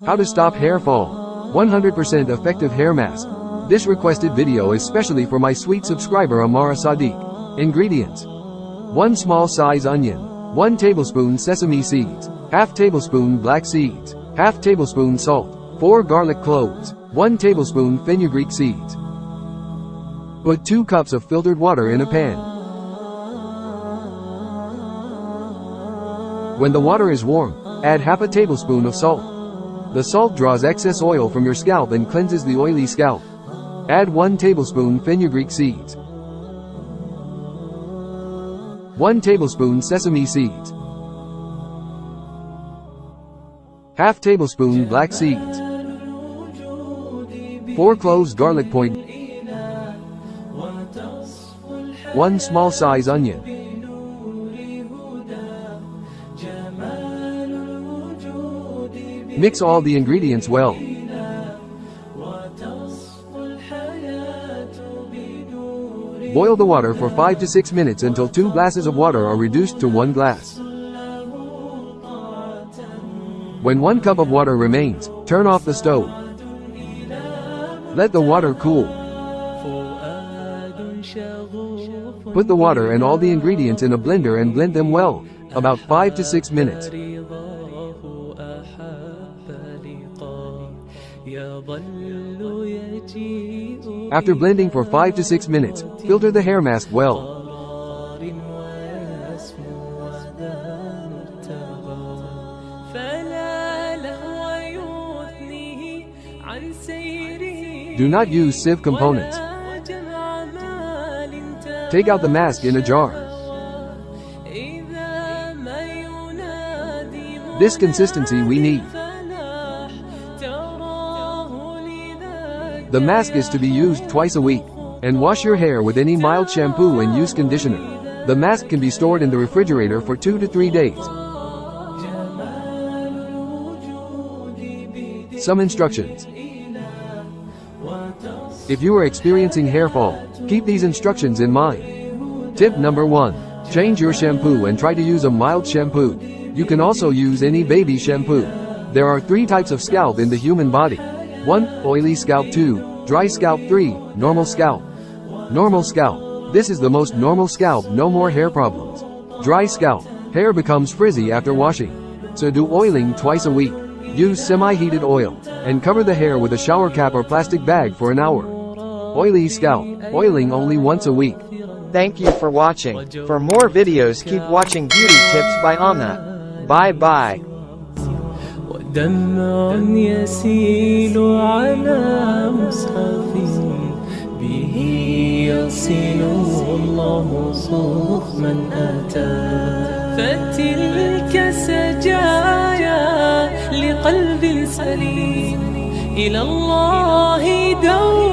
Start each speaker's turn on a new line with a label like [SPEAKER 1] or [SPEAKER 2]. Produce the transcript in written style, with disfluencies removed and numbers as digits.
[SPEAKER 1] How to stop hair fall. 100% effective hair mask. This requested video is specially for my sweet subscriber Amara Sadiq. Ingredients: 1 small size onion, 1 tablespoon sesame seeds, half tablespoon black seeds, half tablespoon salt, 4 garlic cloves, 1 tablespoon fenugreek seeds. Put 2 cups of filtered water in a pan. When the water is warm, add half a tablespoon of salt. The salt draws excess oil from your scalp and cleanses the oily scalp. Add 1 tablespoon fenugreek seeds, 1 tablespoon sesame seeds, half tablespoon black seeds, 4 cloves garlic point, 1 small size onion. Mix all the ingredients well. Boil the water for 5 to 6 minutes until 2 glasses of water are reduced to 1 glass. When 1 cup of water remains, turn off the stove. Let the water cool. Put the water and all the ingredients in a blender and blend them well, about 5 to 6 minutes. After blending for 5 to 6 minutes, filter the hair mask well. Do not use sieve components. Take out the mask in a jar. This consistency we need. The mask is to be used twice a week. And wash your hair with any mild shampoo and use conditioner. The mask can be stored in the refrigerator for 2 to 3 days. Some instructions. If you are experiencing hair fall, keep these instructions in mind. Tip number 1. Change your shampoo and try to use a mild shampoo. You can also use any baby shampoo. There are 3 types of scalp in the human body. 1. Oily scalp. 2. Dry scalp. 3. Normal scalp. Normal scalp. This is the most normal scalp, no more hair problems. Dry scalp. Hair becomes frizzy after washing. So do oiling twice a week. Use semi-heated oil, and cover the hair with a shower cap or plastic bag for an hour. Oily scalp. Oiling only once a week.
[SPEAKER 2] Thank you for watching. For more videos keep watching Beauty Tips by Amna. Bye bye.
[SPEAKER 3] دمع يسيل على مصحف به يصله الله صوف من أتى فتلك سجايا لقلب سليم إلى الله دور